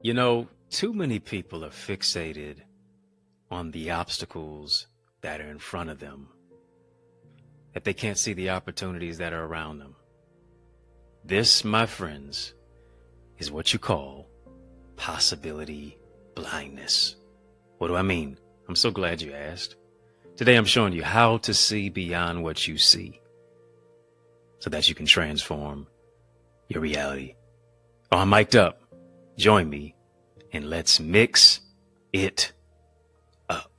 You know, too many people are fixated on the obstacles that are in front of them, that they can't see the opportunities that are around them. This, my friends, is what you call possibility blindness. What do I mean? I'm so glad you asked. Today I'm showing you how to see beyond what you see so that you can transform your reality. Oh, I'm mic'd up. Join me and let's mix it up.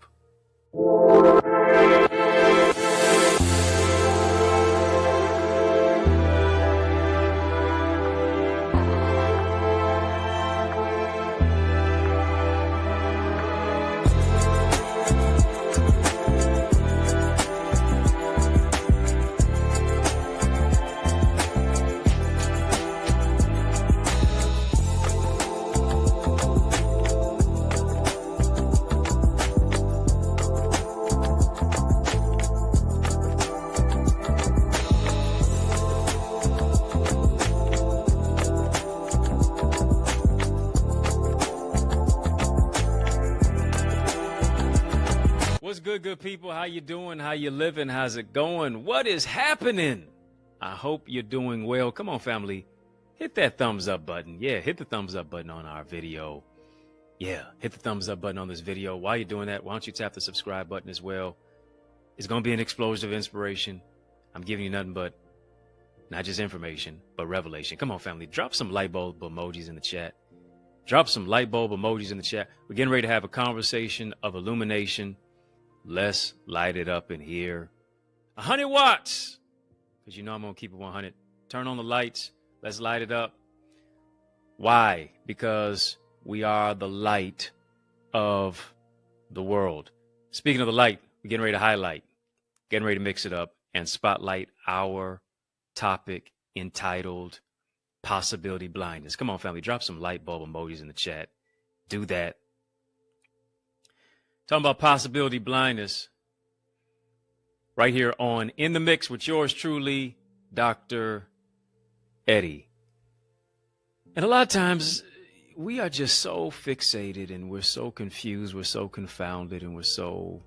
What's good people? How you doing? How you living? How's it going? What is happening? I hope you're doing well. Come on, family. Hit that thumbs up button. Yeah, hit the thumbs up button on our video. Yeah, hit the thumbs up button on this video. While you're doing that, why don't you tap the subscribe button as well? It's going to be an explosion of inspiration. I'm giving you nothing but not just information, but revelation. Come on, family. Drop some light bulb emojis in the chat. Drop some light bulb emojis in the chat. We're getting ready to have a conversation of illumination. Let's light it up in here. 100 watts. Because you know I'm going to keep it 100. Turn on the lights. Let's light it up. Why? Because we are the light of the world. Speaking of the light, we're getting ready to highlight, getting ready to mix it up and spotlight our topic entitled Possibility Blindness. Come on, family. Drop some light bulb emojis in the chat. Do that. Talking about possibility blindness right here on In the Mix with yours truly, Dr. Eddie. And a lot of times we are just so fixated and we're so confused, we're so confounded, and we're so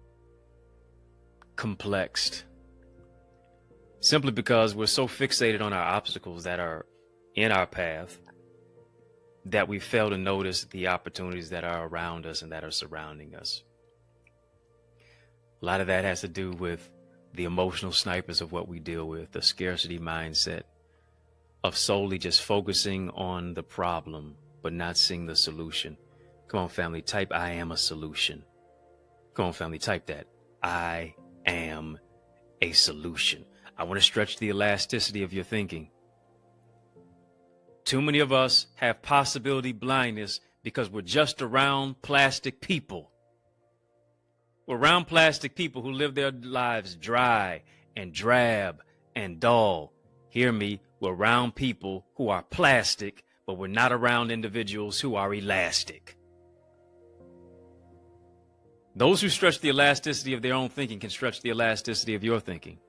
complexed simply because we're so fixated on our obstacles that are in our path that we fail to notice the opportunities that are around us and that are surrounding us. A lot of that has to do with the emotional snipers of what we deal with, the scarcity mindset of solely just focusing on the problem, but not seeing the solution. Come on, family, type I am a solution. Come on, family, type that. I am a solution. I want to stretch the elasticity of your thinking. Too many of us have possibility blindness because we're just around plastic people. We're around plastic people who live their lives dry and drab and dull. Hear me, we're around people who are plastic, but we're not around individuals who are elastic. Those who stretch the elasticity of their own thinking can stretch the elasticity of your thinking.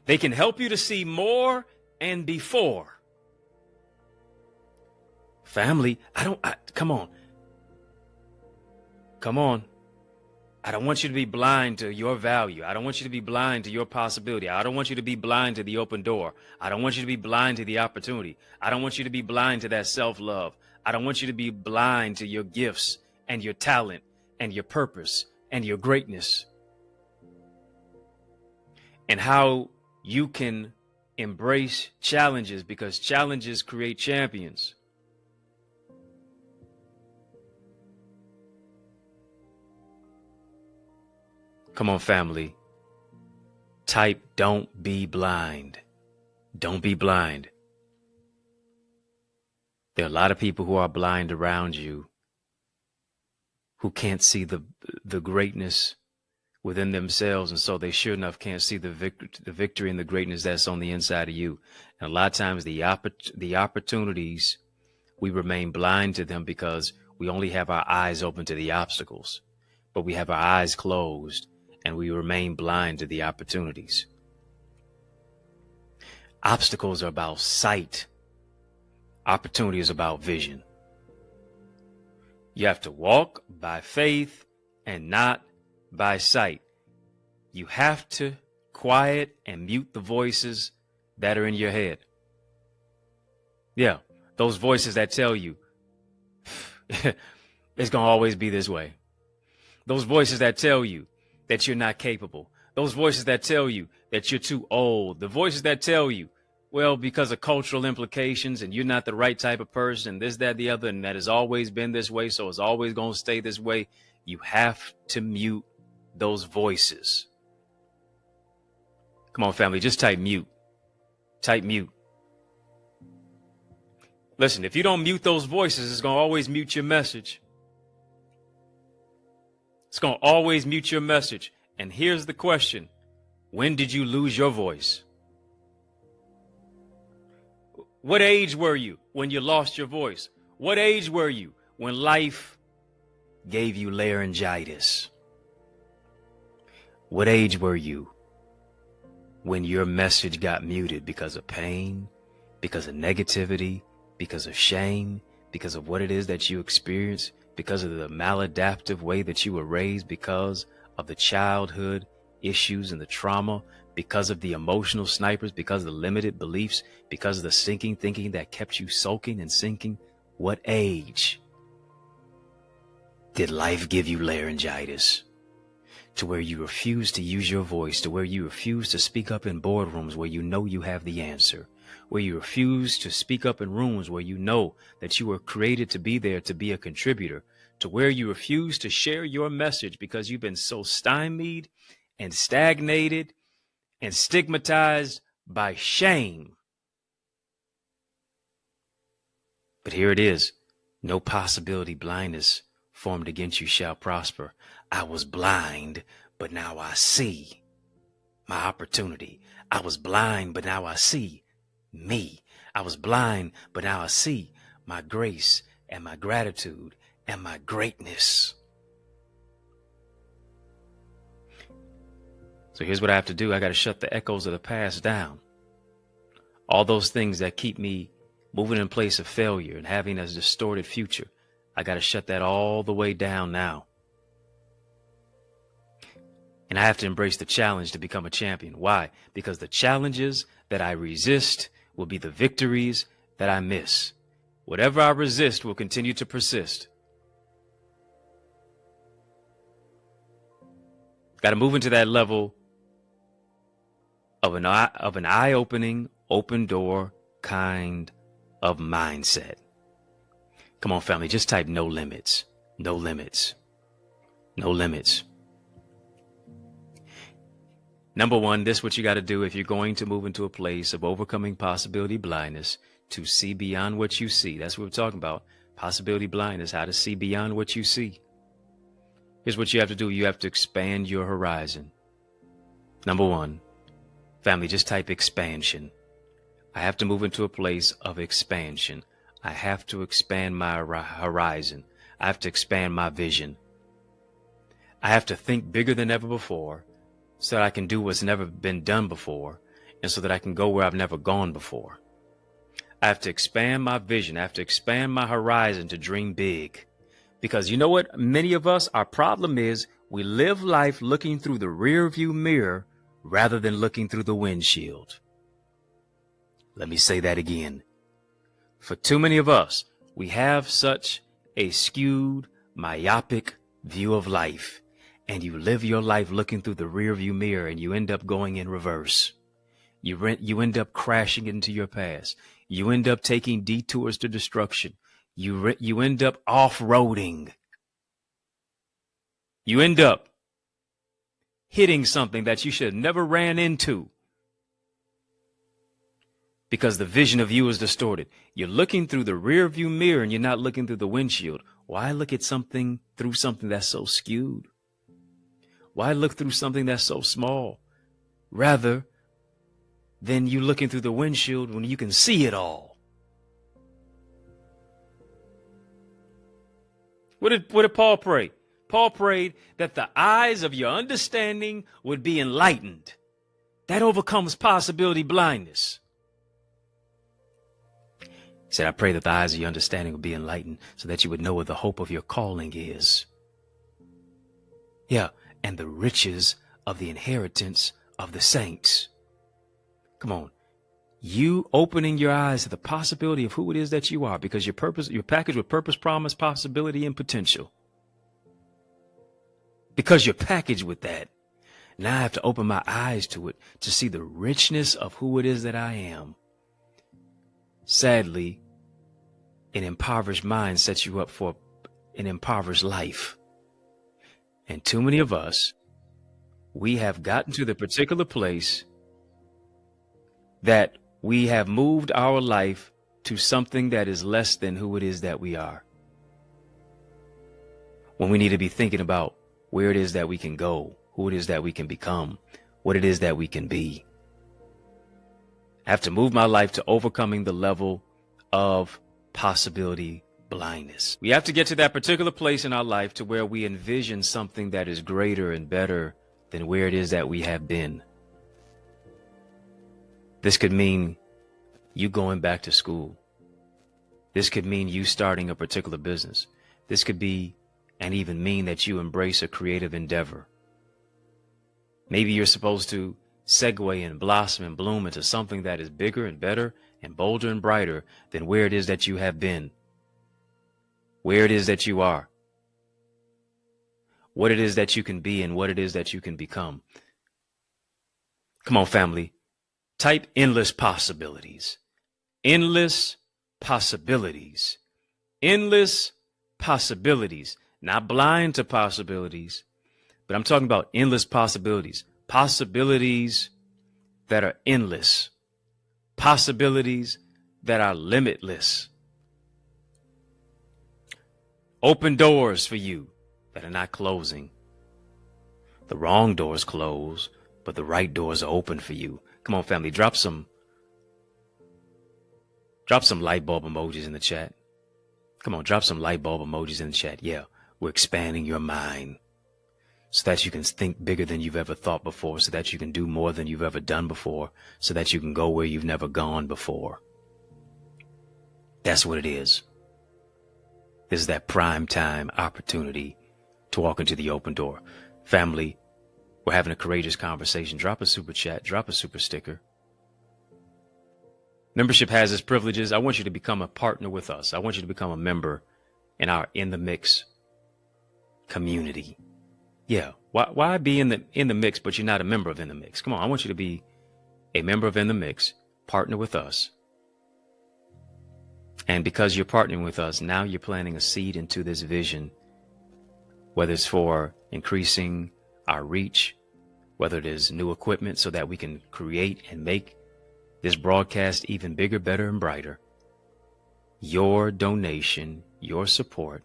They can help you to see more and before. Family, come on. Come on. I don't want you to be blind to your value. I don't want you to be blind to your possibility. I don't want you to be blind to the open door. I don't want you to be blind to the opportunity. I don't want you to be blind to that self-love. I don't want you to be blind to your gifts and your talent and your purpose and your greatness. And how you can embrace challenges because challenges create champions. Come on, family. Type, don't be blind. Don't be blind. There are a lot of people who are blind around you who can't see the greatness within themselves, and so they sure enough can't see the victory and the greatness that's on the inside of you. And a lot of times the opportunities, we remain blind to them because we only have our eyes open to the obstacles, but we have our eyes closed and we remain blind to the opportunities. Obstacles are about sight. Opportunity is about vision. You have to walk by faith and not by sight. You have to quiet and mute the voices that are in your head. Yeah, those voices that tell you it's going to always be this way. Those voices that tell you that you're not capable. Those voices that tell you that you're too old. The voices that tell you, well, because of cultural implications and you're not the right type of person, this, that, the other, and that has always been this way, so it's always going to stay this way. You have to mute those voices. Come on, family, just type mute. Type mute. Listen, if you don't mute those voices, it's going to always mute your message. It's going to always mute your message. And here's the question. When did you lose your voice? What age were you when you lost your voice? What age were you when life gave you laryngitis? What age were you when your message got muted because of pain, because of negativity, because of shame, because of what it is that you experience, because of the maladaptive way that you were raised, because of the childhood issues and the trauma, because of the emotional snipers, because of the limited beliefs, because of the sinking thinking that kept you soaking and sinking? What age did life give you laryngitis to where you refuse to use your voice, to where you refuse to speak up in boardrooms where you know you have the answer, where you refuse to speak up in rooms where you know that you were created to be there to be a contributor, to where you refuse to share your message because you've been so stymied and stagnated and stigmatized by shame? But here it is. No possibility blindness formed against you shall prosper. I was blind, but now I see my opportunity. I was blind, but now I see me. I was blind, but now I see my grace and my gratitude and my greatness. So here's what I have to do. I got to shut the echoes of the past down. All those things that keep me moving in place of failure and having a distorted future, I got to shut that all the way down now. And I have to embrace the challenge to become a champion. Why? Because the challenges that I resist will be the victories that I miss. Whatever I resist will continue to persist. Got to move into that level of an eye-opening, open door kind of mindset. Come on, family, just type no limits, no limits, no limits. Number one, this is what you got to do if you're going to move into a place of overcoming possibility blindness, to see beyond what you see. That's what we're talking about. Possibility blindness, how to see beyond what you see. Here's what you have to do. You have to expand your horizon. Number one, family, just type expansion. I have to move into a place of expansion. I have to expand my horizon. I have to expand my vision. I have to think bigger than ever before so that I can do what's never been done before, and so that I can go where I've never gone before. I have to expand my vision. I have to expand my horizon to dream big. Because you know what? Many of us, our problem is we live life looking through the rear view mirror rather than looking through the windshield. Let me say that again. For too many of us, we have such a skewed, myopic view of life, and you live your life looking through the rear view mirror, and you end up going in reverse. You end up crashing into your past. You end up taking detours to destruction. You end up off-roading. You end up hitting something that you should have never ran into because the vision of you is distorted. You're looking through the rear view mirror and you're not looking through the windshield. Why look at something through something that's so skewed? Why look through something that's so small rather than you looking through the windshield when you can see it all? What did Paul pray? Paul prayed that the eyes of your understanding would be enlightened. That overcomes possibility blindness. He said, I pray that the eyes of your understanding will be enlightened so that you would know what the hope of your calling is. Yeah, and the riches of the inheritance of the saints. Come on. You opening your eyes to the possibility of who it is that you are, because you're packaged with purpose, promise, possibility, and potential. Because you're packaged with that. Now I have to open my eyes to it to see the richness of who it is that I am. Sadly, an impoverished mind sets you up for an impoverished life. And too many of us, we have gotten to the particular place that we have moved our life to something that is less than who it is that we are. When we need to be thinking about where it is that we can go, who it is that we can become, what it is that we can be. I have to move my life to overcoming the level of possibility blindness. We have to get to that particular place in our life to where we envision something that is greater and better than where it is that we have been. This could mean you going back to school. This could mean you starting a particular business. This could be and even mean that you embrace a creative endeavor. Maybe you're supposed to segue and blossom and bloom into something that is bigger and better and bolder and brighter than where it is that you have been, where it is that you are, what it is that you can be and what it is that you can become. Come on, family. Type endless possibilities. Endless possibilities. Endless possibilities. Not blind to possibilities, but I'm talking about endless possibilities. Possibilities that are endless. Possibilities that are limitless. Open doors for you that are not closing. The wrong doors close, but the right doors are open for you. Come on, family, drop some light bulb emojis in the chat. Come on, drop some light bulb emojis in the chat. Yeah, we're expanding your mind so that you can think bigger than you've ever thought before, so that you can do more than you've ever done before, so that you can go where you've never gone before. That's what it is. This is that prime time opportunity to walk into the open door. Family, we're having a courageous conversation. Drop a super chat, drop a super sticker. Membership has its privileges. I want you to become a partner with us. I want you to become a member in our In the Mix community. Yeah, why be in the mix, but you're not a member of In the Mix? Come on, I want you to be a member of In the Mix, partner with us. And because you're partnering with us, now you're planting a seed into this vision, whether it's for increasing our reach, whether it is new equipment so that we can create and make this broadcast even bigger, better, and brighter. Your donation, your support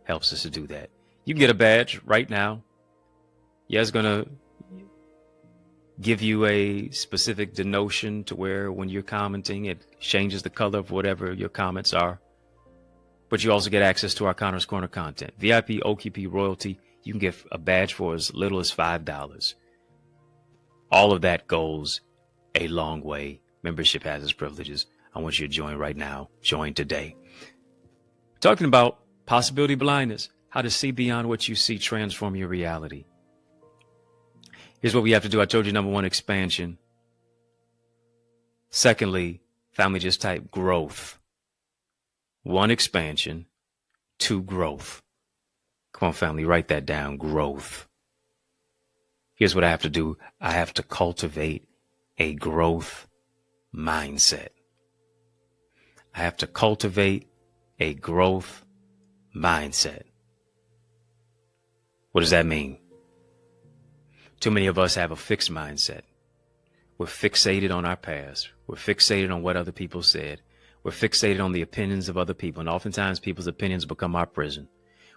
helps us to do that. You can get a badge right now. Yeah, it's going to give you a specific denotion to where when you're commenting, it changes the color of whatever your comments are. But you also get access to our Connor's Corner content. VIP, OQP, royalty. You can get a badge for as little as $5. All of that goes a long way. Membership has its privileges. I want you to join right now. Join today. Talking about possibility blindness, how to see beyond what you see, transform your reality. Here's what we have to do. I told you, number one, expansion. Secondly, family, just type growth. 1, expansion. 2, growth. Come on, family, write that down. Growth. Here's what I have to do. I have to cultivate a growth mindset. I have to cultivate a growth mindset. What does that mean? Too many of us have a fixed mindset. We're fixated on our past. We're fixated on what other people said. We're fixated on the opinions of other people. And oftentimes people's opinions become our prison.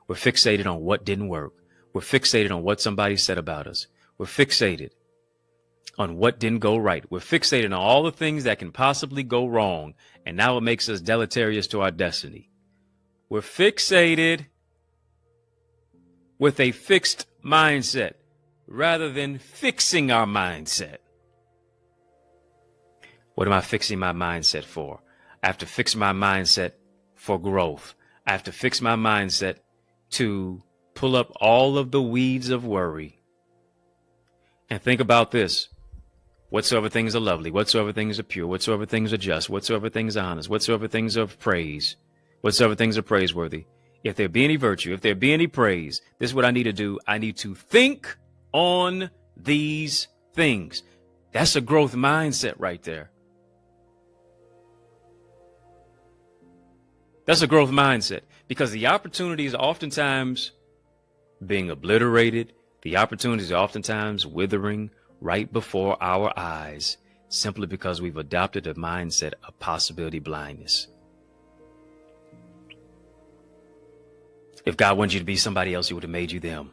We're fixated on what didn't work. We're fixated on what somebody said about us. We're fixated on what didn't go right. We're fixated on all the things that can possibly go wrong. And now it makes us deleterious to our destiny. We're fixated with a fixed mindset rather than fixing our mindset. What am I fixing my mindset for? I have to fix my mindset for growth. I have to fix my mindset to pull up all of the weeds of worry and think about this. Whatsoever things are lovely, whatsoever things are pure, whatsoever things are just, whatsoever things are honest, whatsoever things are praise, whatsoever things are praiseworthy. If there be any virtue, if there be any praise, this is what I need to do. I need to think on these things. That's a growth mindset right there. That's a growth mindset, because the opportunities are oftentimes being obliterated. The opportunities are oftentimes withering right before our eyes, simply because we've adopted a mindset of possibility blindness. If God wanted you to be somebody else, he would have made you them.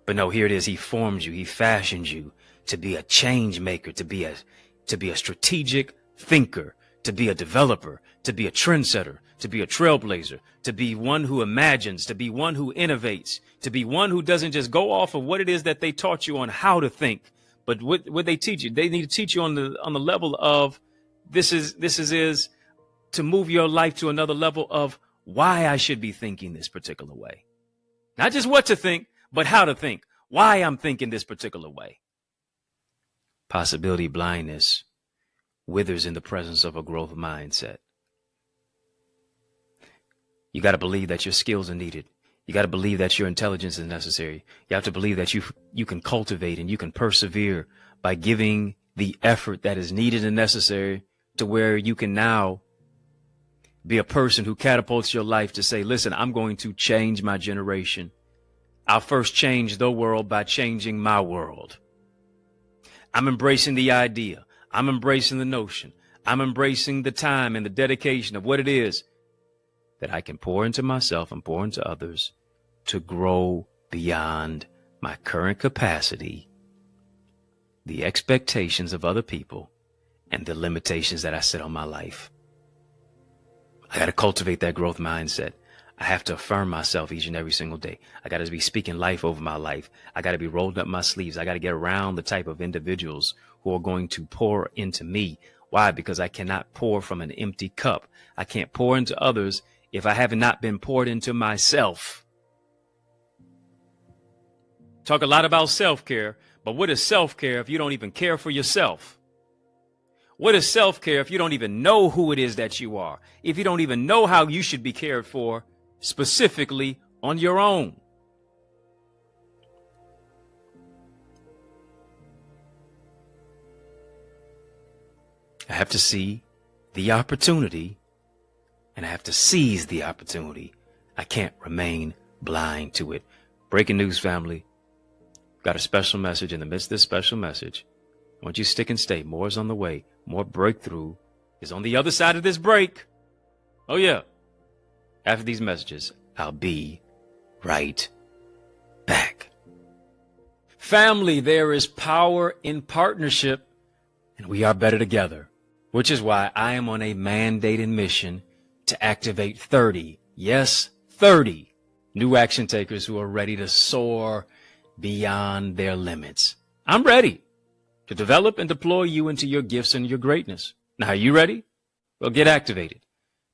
But no, here it is. He formed you. He fashioned you to be a change maker, to be a strategic thinker, to be a developer, to be a trendsetter, to be a trailblazer, to be one who imagines, to be one who innovates, to be one who doesn't just go off of what it is that they taught you on how to think, but what they teach you. They need to teach you on the level of this is to move your life to another level of why I should be thinking this particular way. Not just what to think, but how to think, why I'm thinking this particular way. Possibility blindness withers in the presence of a growth mindset. You got to believe that your skills are needed. You got to believe that your intelligence is necessary. You have to believe that you can cultivate and you can persevere by giving the effort that is needed and necessary to where you can now be a person who catapults your life to say, listen, I'm going to change my generation. I'll first change the world by changing my world. I'm embracing the idea. I'm embracing the notion. I'm embracing the time and the dedication of what it is that I can pour into myself and pour into others to grow beyond my current capacity, the expectations of other people, and the limitations that I set on my life. I got to cultivate that growth mindset. I have to affirm myself each and every single day. I got to be speaking life over my life. I got to be rolling up my sleeves. I got to get around the type of individuals who are going to pour into me. Why? Because I cannot pour from an empty cup. I can't pour into others if I have not been poured into myself. Talk a lot about self-care, but what is self-care if you don't even care for yourself? What is self-care if you don't even know who it is that you are? If you don't even know how you should be cared for specifically on your own? I have to see the opportunity, and I have to seize the opportunity. I can't remain blind to it. Breaking news, family. Got a special message. In the midst of this special message, I want you to stick and stay. More is on the way. More breakthrough is on the other side of this break. Oh, yeah. After these messages, I'll be right back. Family, there is power in partnership, and we are better together, which is why I am on a mandated mission to activate 30, yes, 30 new action takers who are ready to soar beyond their limits. I'm ready to develop and deploy you into your gifts and your greatness. Now, are you ready? Well, get activated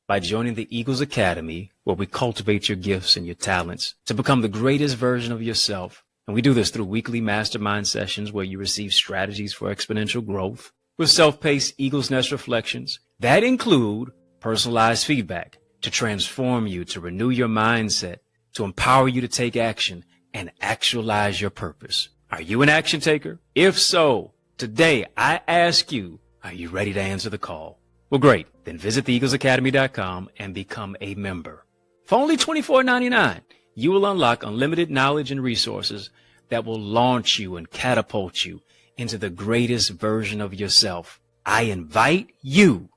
by joining the Eagles Academy, where we cultivate your gifts and your talents to become the greatest version of yourself. And we do this through weekly mastermind sessions where you receive strategies for exponential growth with self-paced Eagles Nest reflections that include personalized feedback to transform you, to renew your mindset, to empower you to take action and actualize your purpose. Are you an action taker? If so, today I ask you, are you ready to answer the call? Well, great. Then visit theeaglesacademy.com and become a member. For only $24.99, you will unlock unlimited knowledge and resources that will launch you and catapult you into the greatest version of yourself. I invite you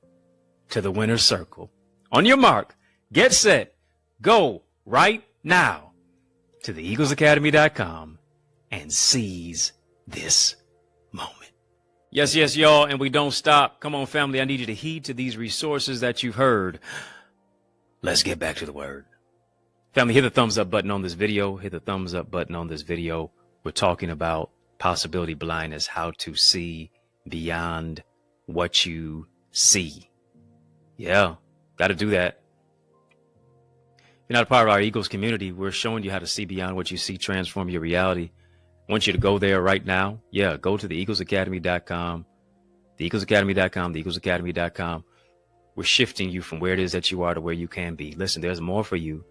to the winner's circle. On your mark, get set, go right now to theeaglesacademy.com and seize this moment. Yes, y'all, and we don't stop. Come on, family, I need you to heed to these resources that you've heard. Let's get back to the word. Family, hit the thumbs up button on this video. Hit the thumbs up button on this video. We're talking about possibility blindness, how to see beyond what you see. Yeah, got to do that. If you're not a part of our Eagles community, we're showing you how to see beyond what you see, transform your reality. I want you to go there right now. Yeah, go to theeaglesacademy.com, theeaglesacademy.com, theeaglesacademy.com. We're shifting you from where it is that you are to where you can be. Listen, there's more for you.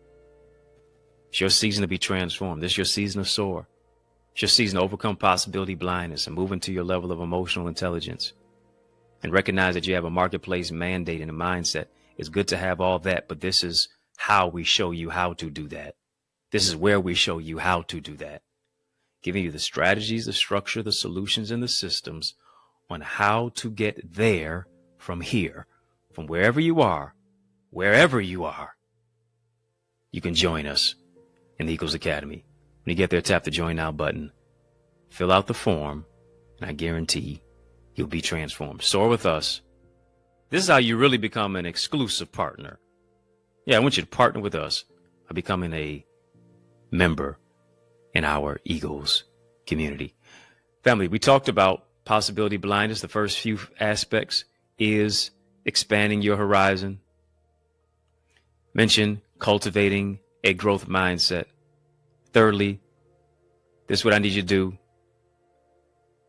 It's your season to be transformed. This is your season of soar. It's your season to overcome possibility blindness and move into your level of emotional intelligence. And recognize that you have a marketplace mandate and a mindset. It's good to have all that, but this is how we show you how to do that. This is where we show you how to do that. Giving you the strategies, the structure, the solutions, and the systems on how to get there from here, from wherever you are, you can join us in the Eagles Academy. When you get there, tap the Join Now button, fill out the form, and I guarantee you'll be transformed. Soar with us. This is how you really become an exclusive partner. Yeah, I want you to partner with us by becoming a member in our Eagles community. Family, we talked about possibility blindness. The first few aspects is expanding your horizon. Mention cultivating a growth mindset. Thirdly, this is what I need you to do.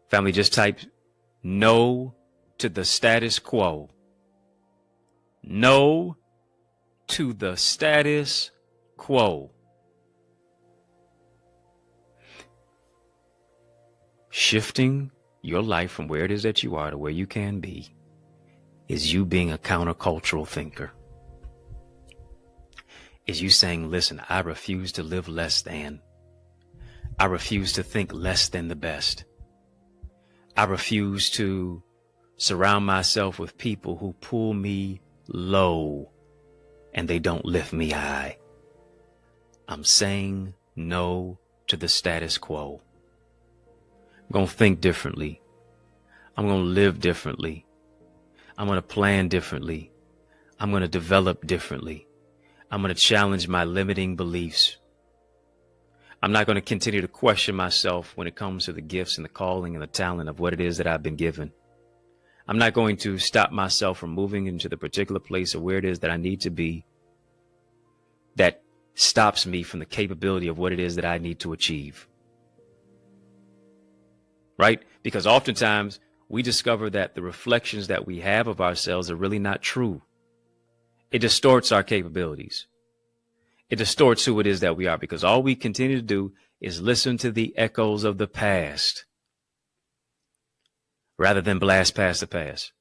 Family, just type no to the status quo. No to the status quo. Shifting your life from where it is that you are to where you can be is you being a countercultural thinker. Is you saying, listen, I refuse to live less than. I refuse to think less than the best. I refuse to surround myself with people who pull me low and they don't lift me high. I'm saying no to the status quo. I'm going to think differently. I'm going to live differently. I'm going to plan differently. I'm going to develop differently. I'm going to challenge my limiting beliefs. I'm not going to continue to question myself when it comes to the gifts and the calling and the talent of what it is that I've been given. I'm not going to stop myself from moving into the particular place of where it is that I need to be that stops me from the capability of what it is that I need to achieve. Right? Because oftentimes we discover that the reflections that we have of ourselves are really not true. It distorts our capabilities. It distorts who it is that we are, because all we continue to do is listen to the echoes of the past rather than blast past the past.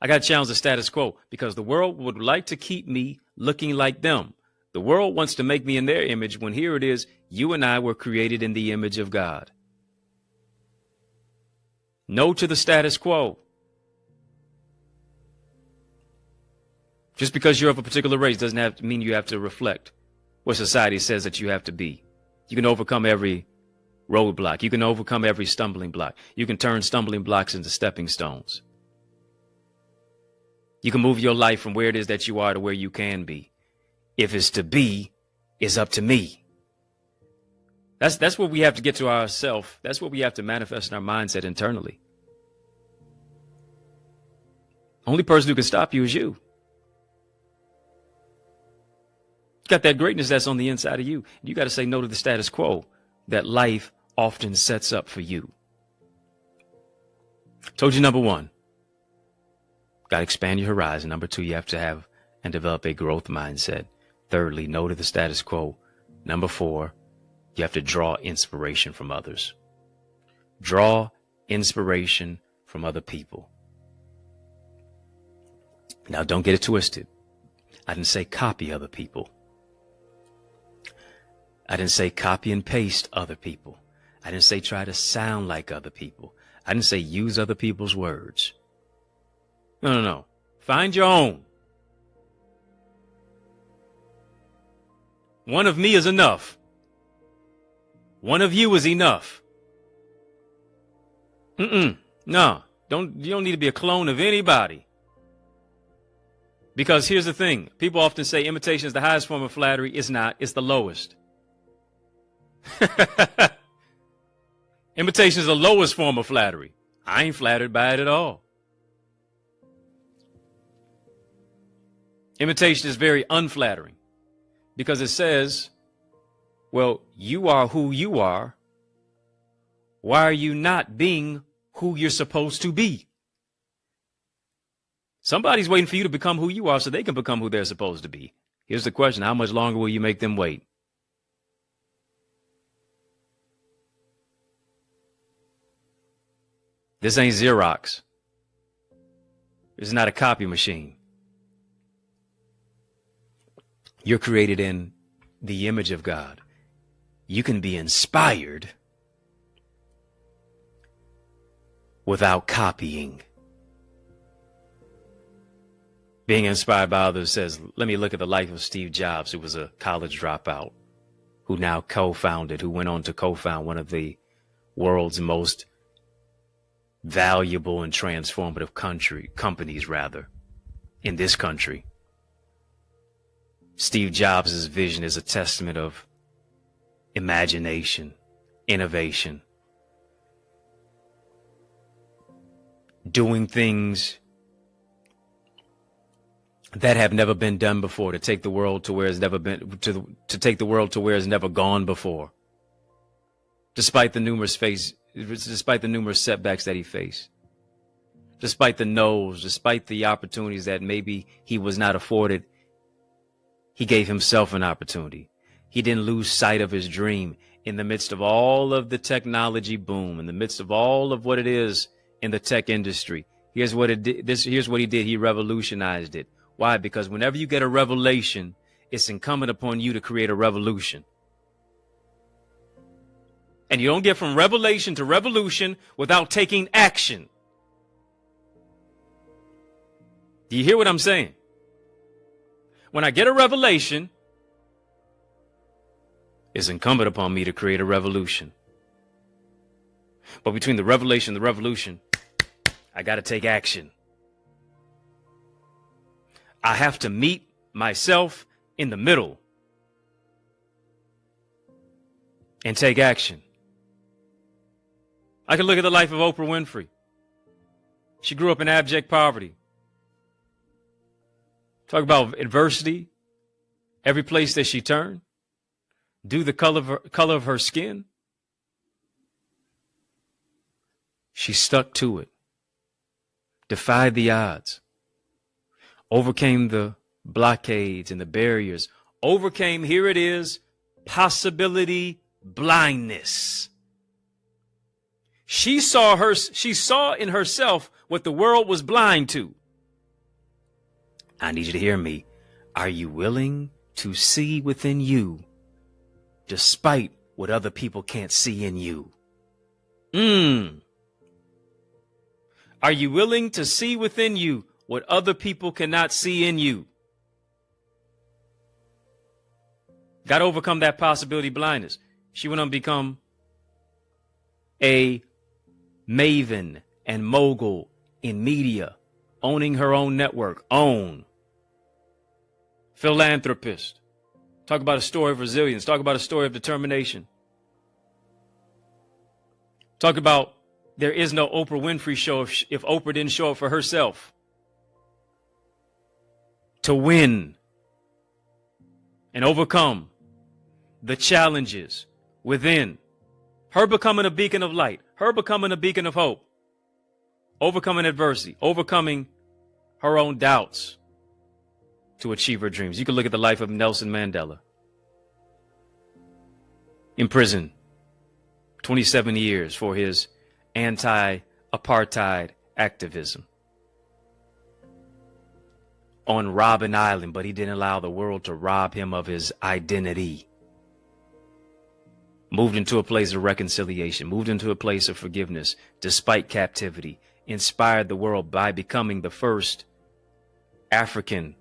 I got to challenge the status quo because the world would like to keep me looking like them. The world wants to make me in their image when here it is, you and I were created in the image of God. No to the status quo. Just because you're of a particular race doesn't have to mean you have to reflect what society says that you have to be. You can overcome every roadblock. You can overcome every stumbling block. You can turn stumbling blocks into stepping stones. You can move your life from where it is that you are to where you can be. If it's to be, it's up to me. That's what we have to get to ourselves. That's what we have to manifest in our mindset internally. Only person who can stop you is you. Got that greatness that's on the inside of you. You got to say no to the status quo that life often sets up for you. Told you number one, got to expand your horizon. Number two, you have to have and develop a growth mindset. Thirdly, no to the status quo. Number four, you have to draw inspiration from others. Draw inspiration from other people. Now, don't get it twisted. I didn't say copy other people. I didn't say copy and paste other people. I didn't say try to sound like other people. I didn't say use other people's words. No. Find your own. One of me is enough. One of you is enough. No, you don't need to be a clone of anybody. Because here's the thing. People often say imitation is the highest form of flattery. It's not. It's the lowest. Imitation is the lowest form of flattery. I ain't flattered by it at all. Imitation is very unflattering because it says, well, you are who you are. Why are you not being who you're supposed to be? Somebody's waiting for you to become who you are so they can become who they're supposed to be. Here's the question. How much longer will you make them wait? This ain't Xerox. This is not a copy machine. You're created in the image of God. You can be inspired without copying. Being inspired by others says, let me look at the life of Steve Jobs, who was a college dropout, who now who went on to co-found one of the world's most valuable and transformative companies in this country. Steve Jobs' vision is a testament of imagination, innovation, doing things that have never been done before, to take the world to where it's never been, to take the world to where it's never gone before. Despite the numerous setbacks that he faced, despite the no's, despite the opportunities that maybe he was not afforded, he gave himself an opportunity. He didn't lose sight of his dream in the midst of all of the technology boom, in the midst of all of what it is in the tech industry. Here's what he did. He revolutionized it. Why? Because whenever you get a revelation, it's incumbent upon you to create a revolution. And you don't get from revelation to revolution without taking action. Do you hear what I'm saying? When I get a revelation, it's incumbent upon me to create a revolution. But between the revelation and the revolution, I got to take action. I have to meet myself in the middle and take action. I can look at the life of Oprah Winfrey. She grew up in abject poverty. Talk about adversity. Every place that she turned. Due to the color of her skin. She stuck to it. Defied the odds. Overcame the blockades and the barriers. Overcame, here it is, possibility blindness. She saw in herself what the world was blind to. I need you to hear me. Are you willing to see within you despite what other people can't see in you? Are you willing to see within you what other people cannot see in you? Got to overcome that possibility blindness. She went on to become a maven and mogul in media, owning her own network, philanthropist. Talk about a story of resilience. Talk about a story of determination. Talk about there is no Oprah Winfrey show if Oprah didn't show up for herself. To win and overcome the challenges within. Her becoming a beacon of light. Her becoming a beacon of hope. Overcoming adversity. Overcoming her own doubts to achieve her dreams. You can look at the life of Nelson Mandela. In prison, 27 years for his anti-apartheid activism. On Robben Island, but he didn't allow the world to rob him of his identity. Moved into a place of reconciliation, moved into a place of forgiveness despite captivity, inspired the world by becoming the first African,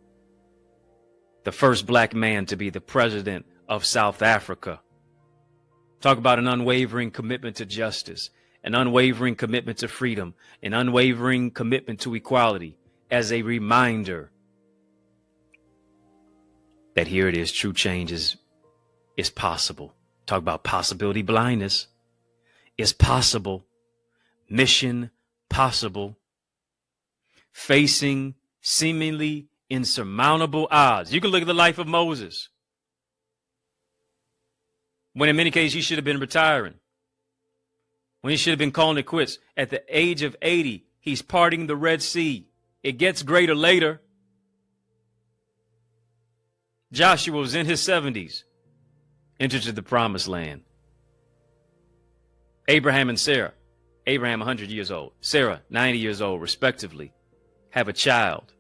the first black man to be the president of South Africa. Talk about an unwavering commitment to justice, an unwavering commitment to freedom, an unwavering commitment to equality as a reminder that here it is, true change is possible. Talk about possibility blindness. It's possible. Mission possible. Facing seemingly insurmountable odds. You can look at the life of Moses, when in many cases he should have been retiring, when he should have been calling it quits. At the age of 80, he's parting the Red Sea. It gets greater later. Joshua was in his 70s, entered to the promised land. Abraham and Sarah, Abraham 100 years old, Sarah 90 years old, respectively, have a child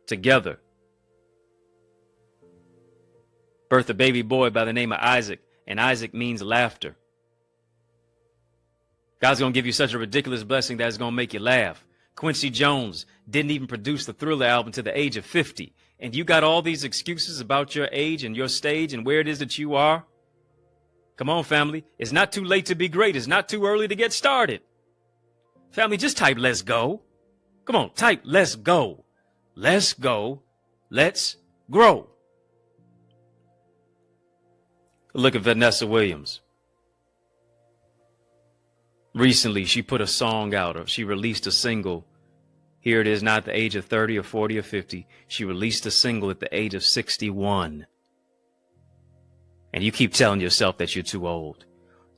together. Birth a baby boy by the name of Isaac, and Isaac means laughter. God's going to give you such a ridiculous blessing that it's going to make you laugh. Quincy Jones didn't even produce the Thriller album to the age of 50. And you got all these excuses about your age and your stage and where it is that you are. Come on, family. It's not too late to be great. It's not too early to get started. Family, just type let's go. Come on, type let's go. Let's go. Let's grow. Look at Vanessa Williams. Recently, she put a song out, or she released a single. Here it is, not at the age of 30 or 40 or 50. She released a single at the age of 61. And you keep telling yourself that you're too old.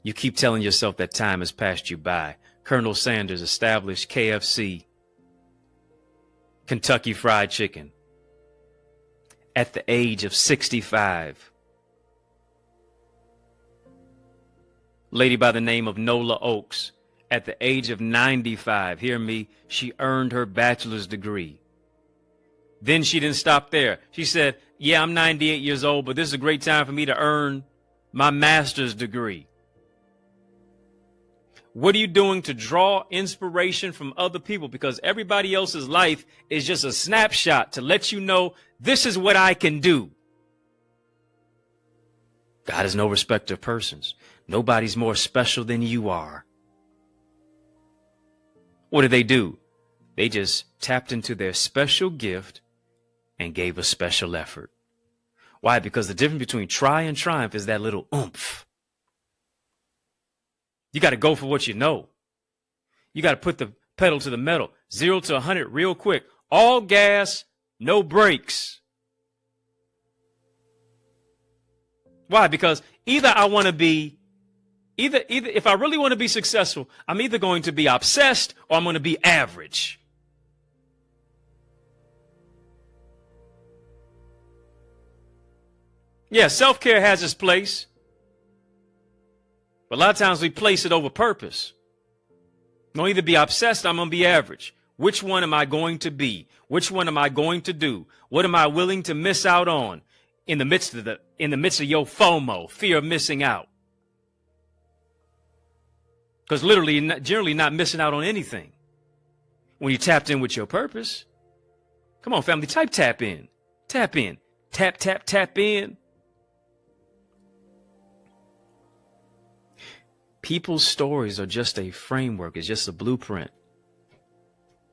You keep telling yourself that time has passed you by. Colonel Sanders established KFC, Kentucky Fried Chicken, at the age of 65. Lady by the name of Nola Oakes, at the age of 95, hear me, she earned her bachelor's degree. Then she didn't stop there. She said, yeah, I'm 98 years old, but this is a great time for me to earn my master's degree. What are you doing to draw inspiration from other people? Because everybody else's life is just a snapshot to let you know this is what I can do. God is no respecter of persons. Nobody's more special than you are. What did they do? They just tapped into their special gift and gave a special effort. Why? Because the difference between try and triumph is that little oomph. You got to go for what you know. You got to put the pedal to the metal. 0 to 100 real quick. All gas, no brakes. Why? Because either I want to be, either if I really want to be successful, I'm either going to be obsessed or I'm going to be average. Yeah, self-care has its place. But a lot of times we place it over purpose. I'm going to either be obsessed or I'm going to be average. Which one am I going to be? Which one am I going to do? What am I willing to miss out on in the midst of your FOMO, fear of missing out? Because literally, you're generally not missing out on anything when you tapped in with your purpose. Come on, family, type tap in. Tap in. Tap, tap, tap in. People's stories are just a framework. It's just a blueprint.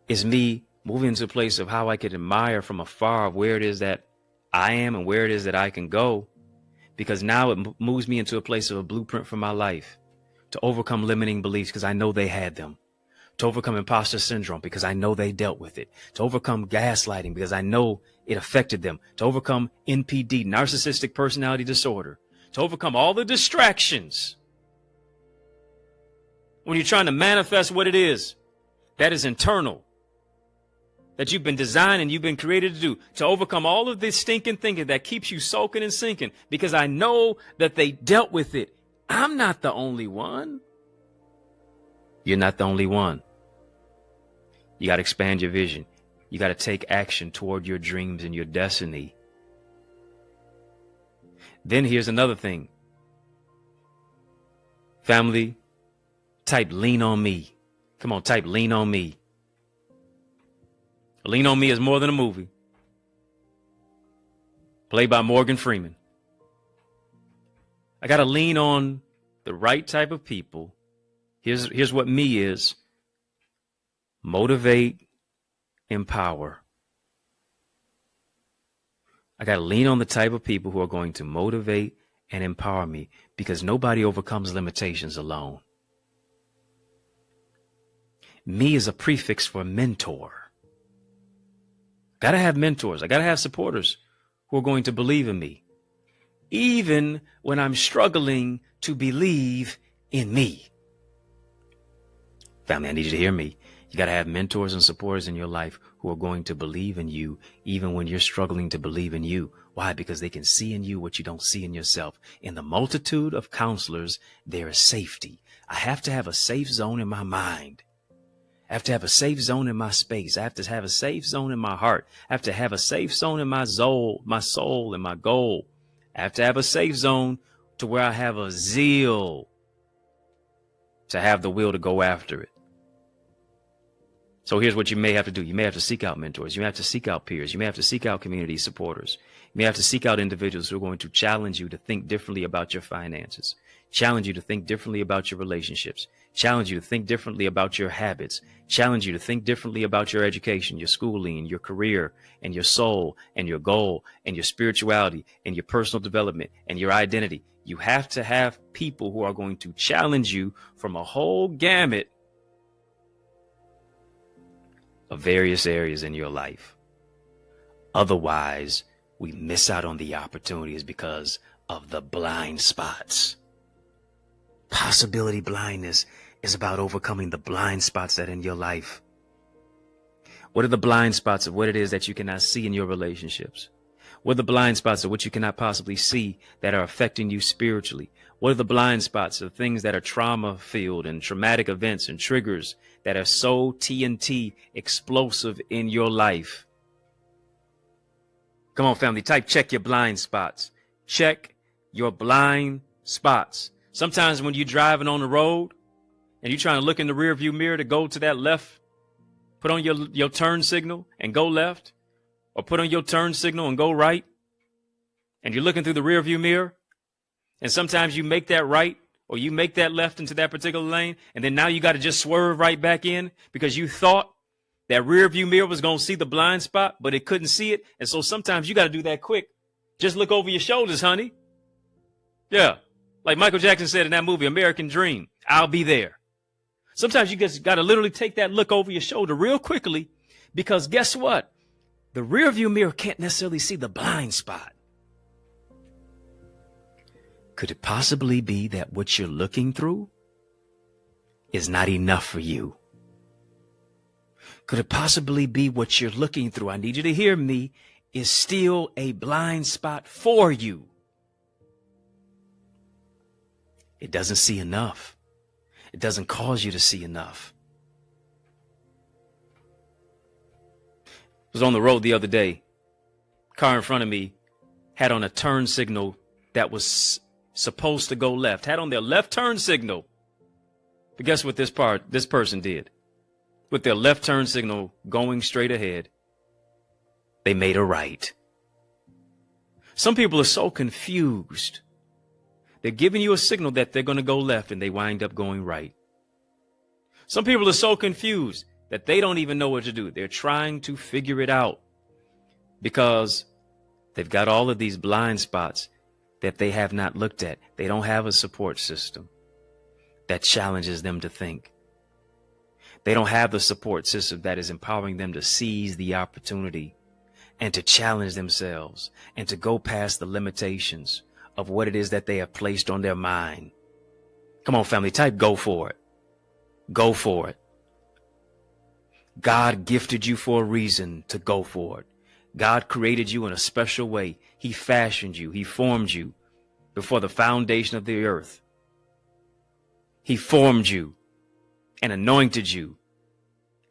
It's me moving into a place of how I could admire from afar where it is that I am and where it is that I can go. Because now it moves me into a place of a blueprint for my life. To overcome limiting beliefs because I know they had them. To overcome imposter syndrome because I know they dealt with it. To overcome gaslighting because I know it affected them. To overcome NPD, narcissistic personality disorder. To overcome all the distractions. When you're trying to manifest what it is that is internal, that you've been designed and you've been created to do, to overcome all of this stinking thinking that keeps you soaking and sinking, because I know that they dealt with it. I'm not the only one. You're not the only one. You got to expand your vision. You got to take action toward your dreams and your destiny. Then here's another thing. Family, type lean on me. Come on, type lean on me. Lean on Me is more than a movie. Played by Morgan Freeman. I got to lean on the right type of people. Here's what me is. Motivate, empower. I got to lean on the type of people who are going to motivate and empower me, because nobody overcomes limitations alone. Me is a prefix for mentor. Got to have mentors. I got to have supporters who are going to believe in me, even when I'm struggling to believe in me. Family, I need you to hear me. You got to have mentors and supporters in your life who are going to believe in you, even when you're struggling to believe in you. Why? Because they can see in you what you don't see in yourself. In the multitude of counselors, there is safety. I have to have a safe zone in my mind. I have to have a safe zone in my space. I have to have a safe zone in my heart. I have to have a safe zone in my soul, and my goal. I have to have a safe zone to where I have a zeal to have the will to go after it. So here's what you may have to do. You may have to seek out mentors. You may have to seek out peers. You may have to seek out community supporters. You may have to seek out individuals who are going to challenge you to think differently about your finances, challenge you to think differently about your relationships, challenge you to think differently about your habits, challenge you to think differently about your education, your schooling, your career, and your soul, and your goal, and your spirituality, and your personal development, and your identity. You have to have people who are going to challenge you from a whole gamut of various areas in your life. Otherwise, we miss out on the opportunities because of the blind spots. Possibility blindness is about overcoming the blind spots that are in your life. What are the blind spots of what it is that you cannot see in your relationships? What are the blind spots of what you cannot possibly see that are affecting you spiritually? What are the blind spots of things that are trauma-filled and traumatic events and triggers that are so TNT explosive in your life? Come on, family, type check your blind spots. Check your blind spots. Sometimes when you're driving on the road and you're trying to look in the rear view mirror to go to that left, put on your turn signal and go left, or put on your turn signal and go right, and you're looking through the rear view mirror, and sometimes you make that right or you make that left into that particular lane, and then now you got to just swerve right back in because you thought that rear view mirror was going to see the blind spot, but it couldn't see it. And so sometimes you got to do that quick. Just look over your shoulders, honey. Yeah. Like Michael Jackson said in that movie, American Dream, I'll be there. Sometimes you just got to literally take that look over your shoulder real quickly, because guess what? The rear view mirror can't necessarily see the blind spot. Could it possibly be that what you're looking through is not enough for you? Could it possibly be what you're looking through, I need you to hear me, is still a blind spot for you? It doesn't see enough. It doesn't cause you to see enough. I was on the road the other day. Car in front of me had on a turn signal that was supposed to go left. Had on their left turn signal. But guess what this person did? With their left turn signal going straight ahead, they made a right. Some people are so confused. They're giving you a signal that they're going to go left and they wind up going right. Some people are so confused that they don't even know what to do. They're trying to figure it out because they've got all of these blind spots that they have not looked at. They don't have a support system that challenges them to think. They don't have the support system that is empowering them to seize the opportunity and to challenge themselves and to go past the limitations of what it is that they have placed on their mind. Come on, family, type go for it. Go for it. God gifted you for a reason to go for it. God created you in a special way. He fashioned you. He formed you before the foundation of the earth. He formed you and anointed you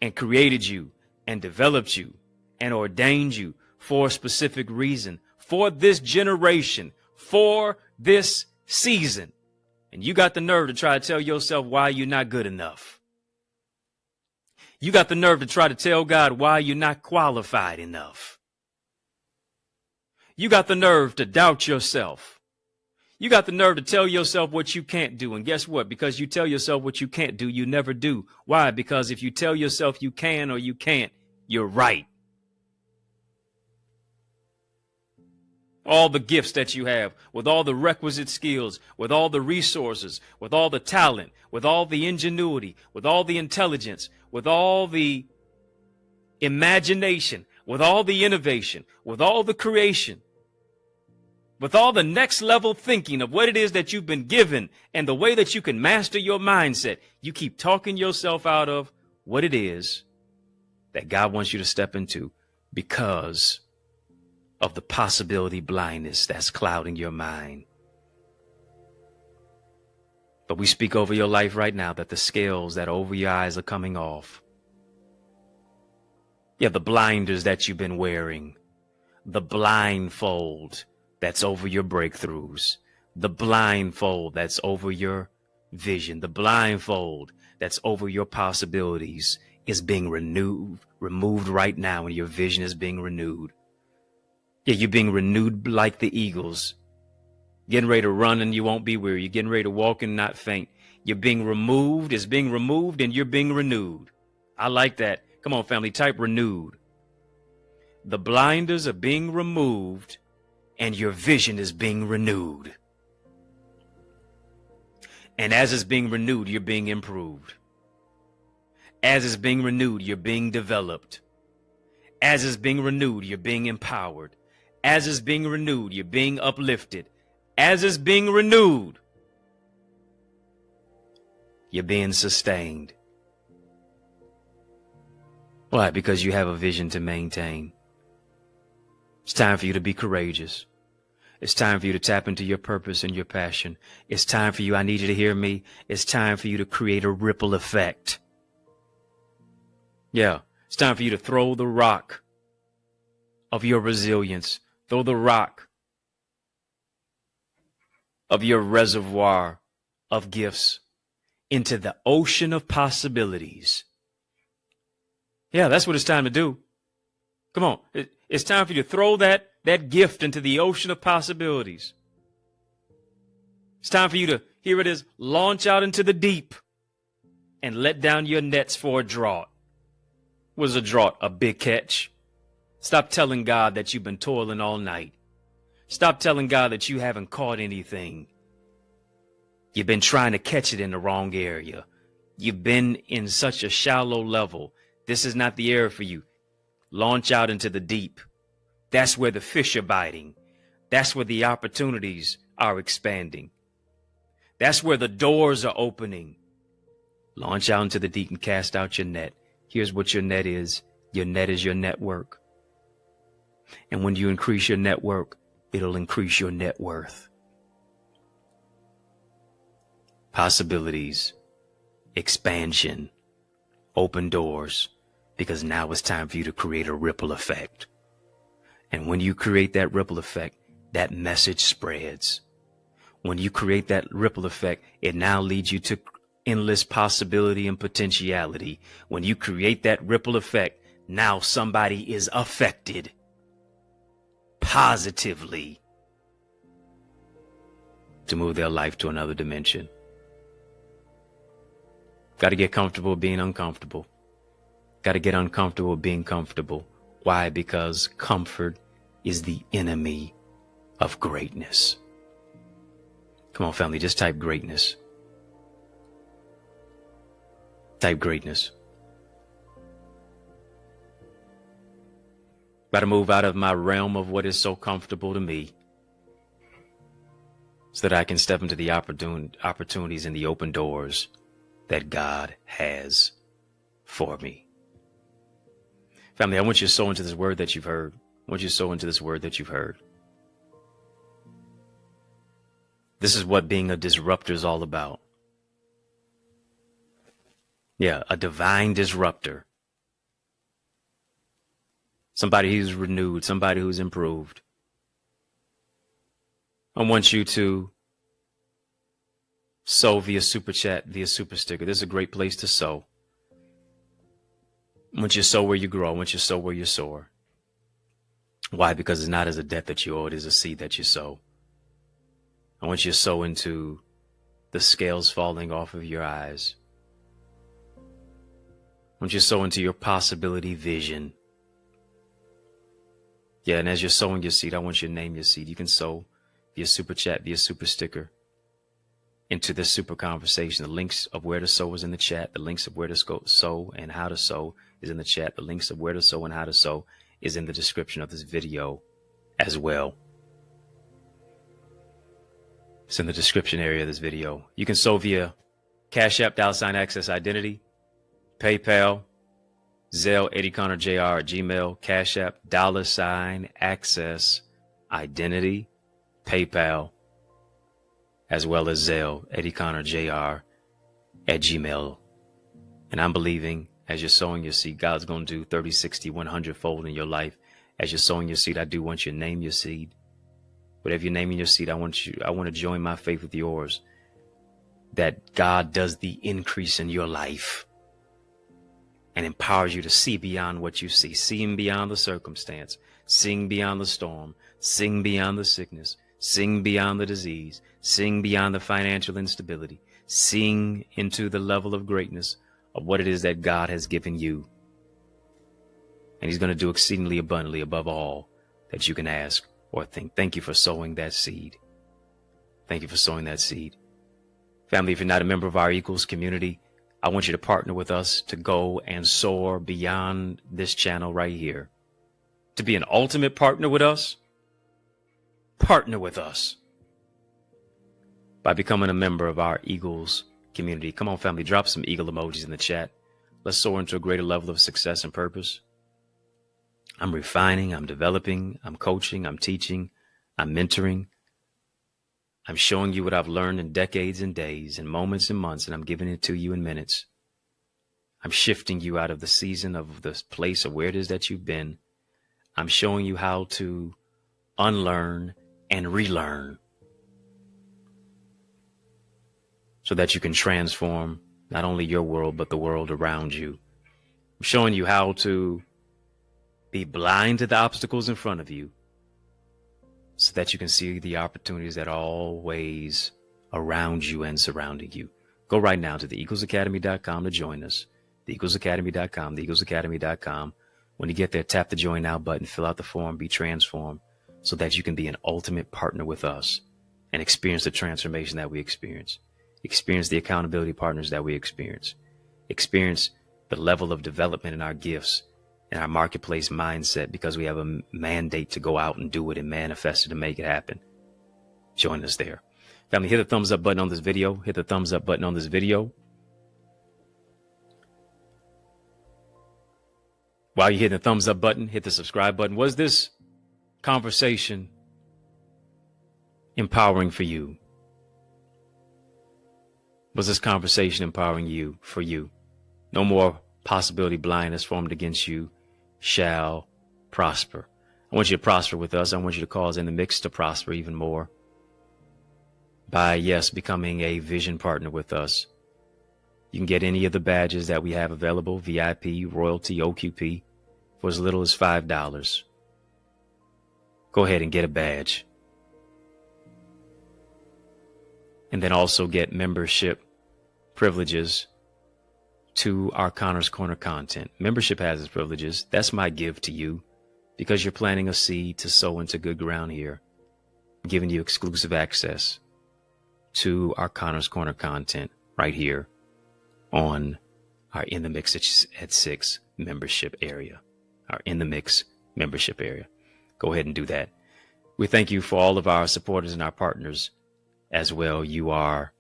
and created you and developed you and ordained you for a specific reason, for this generation, for this season. And you got the nerve to try to tell yourself why you're not good enough. You got the nerve to try to tell God why you're not qualified enough. You got the nerve to doubt yourself. You got the nerve to tell yourself what you can't do. And guess what? Because you tell yourself what you can't do, you never do. Why? Because if you tell yourself you can or you can't, you're right. All the gifts that you have, with all the requisite skills, with all the resources, with all the talent, with all the ingenuity, with all the intelligence, with all the imagination, with all the innovation, with all the creation, with all the next level thinking of what it is that you've been given and the way that you can master your mindset, you keep talking yourself out of what it is that God wants you to step into because of the possibility blindness that's clouding your mind. But we speak over your life right now that the scales that are over your eyes are coming off. Yeah, the blinders that you've been wearing, the blindfold that's over your breakthroughs, the blindfold that's over your vision, the blindfold that's over your possibilities is being removed right now, and your vision is being renewed. Yeah, you're being renewed like the eagles. Getting ready to run and you won't be weary. You're getting ready to walk and not faint. You're being removed, it's being removed, and you're being renewed. I like that. Come on, family, type renewed. The blinders are being removed and your vision is being renewed. And as it's being renewed, you're being improved. As it's being renewed, you're being developed. As it's being renewed, you're being empowered. As it's being renewed, you're being uplifted. As it's being renewed, you're being sustained. Why? Because you have a vision to maintain. It's time for you to be courageous. It's time for you to tap into your purpose and your passion. It's time for you, I need you to hear me, it's time for you to create a ripple effect. Yeah, it's time for you to throw the rock of your resilience, throw the rock of your reservoir of gifts into the ocean of possibilities. Yeah, that's what it's time to do. Come on. It's time for you to throw that gift into the ocean of possibilities. It's time for you to, here it is, launch out into the deep and let down your nets for a draught. What is a draught? A big catch. Stop telling God that you've been toiling all night. Stop telling God that you haven't caught anything. You've been trying to catch it in the wrong area. You've been in such a shallow level. This is not the area for you. Launch out into the deep. That's where the fish are biting. That's where the opportunities are expanding. That's where the doors are opening. Launch out into the deep and cast out your net. Here's what your net is. Your net is your network. And when you increase your network, it'll increase your net worth. Possibilities, expansion, open doors, because now it's time for you to create a ripple effect. And when you create that ripple effect, that message spreads. When you create that ripple effect, it now leads you to endless possibility and potentiality. When you create that ripple effect, now somebody is affected positively to move their life to another dimension. Got to get comfortable being uncomfortable. Got to get uncomfortable being comfortable. Why? Because comfort is the enemy of greatness. Come on, family, just type greatness. Type greatness. Got to move out of my realm of what is so comfortable to me so that I can step into the opportunities and the open doors that God has for me. Family, I want you to sow into this word that you've heard. I want you to sow into this word that you've heard. This is what being a disruptor is all about. Yeah, a divine disruptor. Somebody who's renewed, somebody who's improved. I want you to sow via super chat, via super sticker. This is a great place to sow. I want you to sow where you grow. I want you to sow where you soar. Why? Because it's not as a debt that you owe, it is a seed that you sow. I want you to sow into the scales falling off of your eyes. I want you to sow into your possibility vision. Yeah, and as you're sowing your seed, I want you to name your seed. You can sow via super chat, via super sticker into this super conversation. The links of where to sow is in the chat. The links of where to sow and how to sow is in the chat. The links of where to sow and how to sow is in the description of this video as well. It's in the description area of this video. You can sow via Cash App, $Access Identity, PayPal, Zelle, EddieConnorJr at Gmail, Cash App, $Access Identity, PayPal, as well as Zelle, EddieConnorJr at Gmail. And I'm believing as you're sowing your seed, God's going to do 30, 60, 100 fold in your life. As you're sowing your seed, I do want you to name your seed. Whatever you're naming your seed, I want to join my faith with yours, that God does the increase in your life and empowers you to see beyond what you see, seeing beyond the circumstance, seeing beyond the storm, seeing beyond the sickness, seeing beyond the disease, seeing beyond the financial instability, seeing into the level of greatness of what it is that God has given you. And he's going to do exceedingly abundantly above all that you can ask or think. Thank you for sowing that seed. Thank you for sowing that seed. Family, if you're not a member of our Equals community, I want you to partner with us to go and soar beyond this channel right here. To be an ultimate partner with us, partner with us by becoming a member of our Eagles community. Come on, family, drop some eagle emojis in the chat. Let's soar into a greater level of success and purpose. I'm refining, I'm developing, I'm coaching, I'm teaching, I'm mentoring. I'm showing you what I've learned in decades and days, in moments and months, and I'm giving it to you in minutes. I'm shifting you out of the season of this place of where it is that you've been. I'm showing you how to unlearn and relearn so that you can transform not only your world, but the world around you. I'm showing you how to be blind to the obstacles in front of you so that you can see the opportunities that are always around you and surrounding you. Go right now to theeaglesacademy.com to join us. Theeaglesacademy.com, theeaglesacademy.com. When you get there, tap the Join Now button, fill out the form, be transformed so that you can be an ultimate partner with us and experience the transformation that we experience. Experience the accountability partners that we experience. Experience the level of development in our gifts and our marketplace mindset, because we have a mandate to go out and do it and manifest it and make it happen. Join us there. Family, hit the thumbs up button on this video. Hit the thumbs up button on this video. While you're hitting the thumbs up button, hit the subscribe button. Was this conversation empowering for you? Was this conversation empowering you for you? No more possibility blindness formed against you shall prosper. I want you to prosper with us. I want you to cause In the Mix to prosper even more by, yes, becoming a vision partner with us. You can get any of the badges that we have available, VIP, Royalty, OQP, for as little as $5. Go ahead and get a badge. And then also get membership privileges to our Connor's Corner content. Membership has its privileges. That's my give to you because you're planting a seed to sow into good ground here. I'm giving you exclusive access to our Connor's Corner content right here on our In the Mix at 6 membership area. Our In the Mix membership area. Go ahead and do that. We thank you for all of our supporters and our partners as well. You are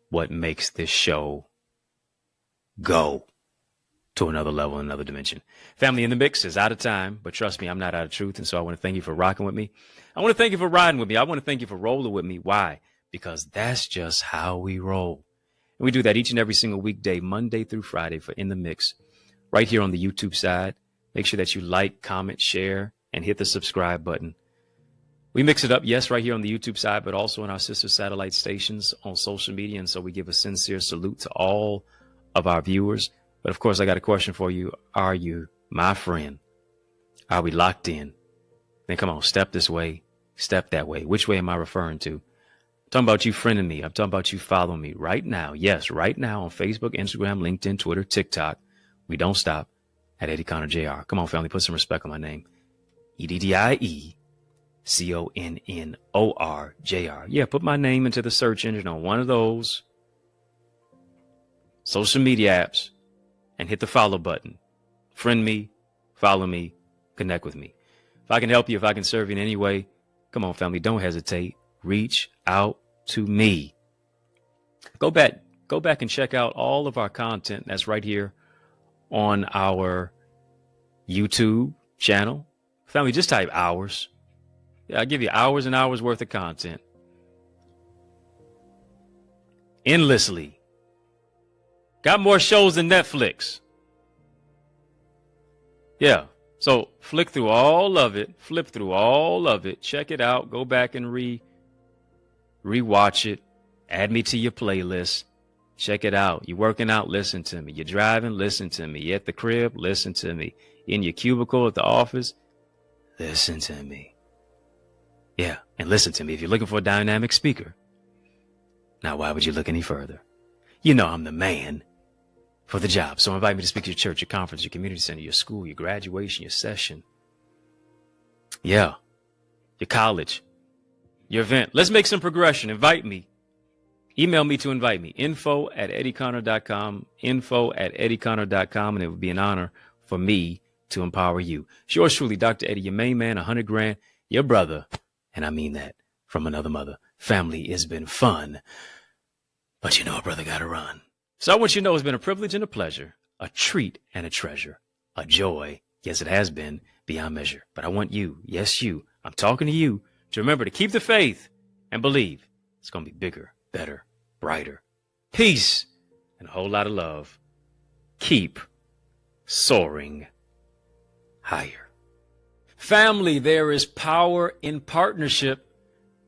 what makes this show go to another level, another dimension. Family, In the Mix is out of time, but trust me, I'm not out of truth. And so I want to thank you for rocking with me. I want to thank you for riding with me. I want to thank you for rolling with me. Why? Because that's just how we roll. And we do that each and every single weekday, Monday through Friday, for In the Mix, right here on the YouTube side. Make sure that you like, comment, share, and hit the subscribe button. We mix it up, yes, right here on the YouTube side, but also on our sister satellite stations on social media. And so we give a sincere salute to all of our viewers. But of course, I got a question for you. Are you my friend? Are we locked in? Then come on, step this way, step that way. Which way am I referring to? I'm talking about you friending me. I'm talking about you following me right now. Yes, right now on Facebook, Instagram, LinkedIn, Twitter, TikTok. We don't stop at EddieConnorJr. Come on, family, put some respect on my name. EddieConnorJr. Yeah, put my name into the search engine on one of those social media apps and hit the follow button. Friend me, follow me, connect with me. If I can help you, if I can serve you in any way, come on, family, don't hesitate. Reach out to me. Go back and check out all of our content that's right here on our YouTube channel. Family, just type hours. Yeah, I'll give you hours and hours worth of content. Endlessly. Got more shows than Netflix. Yeah. So flip through all of it, check it out, go back and rewatch it, add me to your playlist, check it out. You're working out, listen to me. You're driving, listen to me. You're at the crib, listen to me. In your cubicle at the office, listen to me. Yeah, and listen to me if you're looking for a dynamic speaker. Now, why would you look any further? You know I'm the man for the job. So invite me to speak to your church, your conference, your community center, your school, your graduation, your session. Yeah. Your college, your event. Let's make some progression. Invite me. Email me to invite me. info@EddieConnor.com. info@EddieConnor.com. And it would be an honor for me to empower you. It's yours truly, Dr. Eddie, your main man, 100 grand, your brother. And I mean that from another mother. Family, it's been fun. But you know a brother gotta run. So I want you to know it's been a privilege and a pleasure, a treat and a treasure, a joy. Yes, it has been beyond measure. But I want you, yes, you, I'm talking to you, to remember to keep the faith and believe it's going to be bigger, better, brighter. Peace and a whole lot of love. Keep soaring higher. Family, there is power in partnership,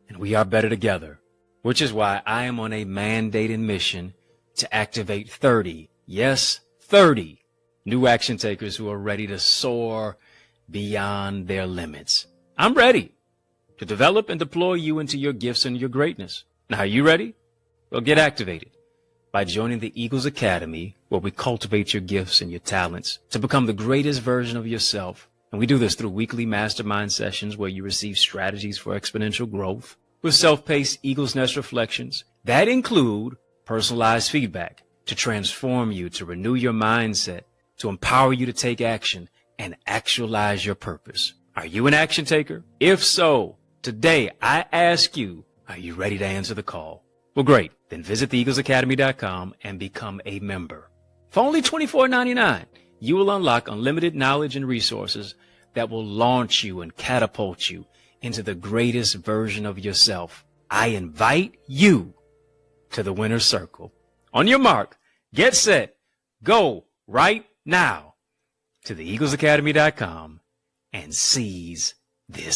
and we are better together, which is why I am on a mandated mission to activate 30, yes, 30 new action takers who are ready to soar beyond their limits. I'm ready to develop and deploy you into your gifts and your greatness. Now, are you ready? Well, get activated by joining the Eagles Academy, where we cultivate your gifts and your talents to become the greatest version of yourself. And we do this through weekly mastermind sessions where you receive strategies for exponential growth with self-paced Eagles Nest reflections that include personalized feedback to transform you, to renew your mindset, to empower you to take action and actualize your purpose. Are you an action taker? If so, today I ask you, are you ready to answer the call? Well, great. Then visit theeaglesacademy.com and become a member. For only $24.99, you will unlock unlimited knowledge and resources that will launch you and catapult you into the greatest version of yourself. I invite you to the winner's circle. On your mark, get set, go right now to theeaglesacademy.com and seize this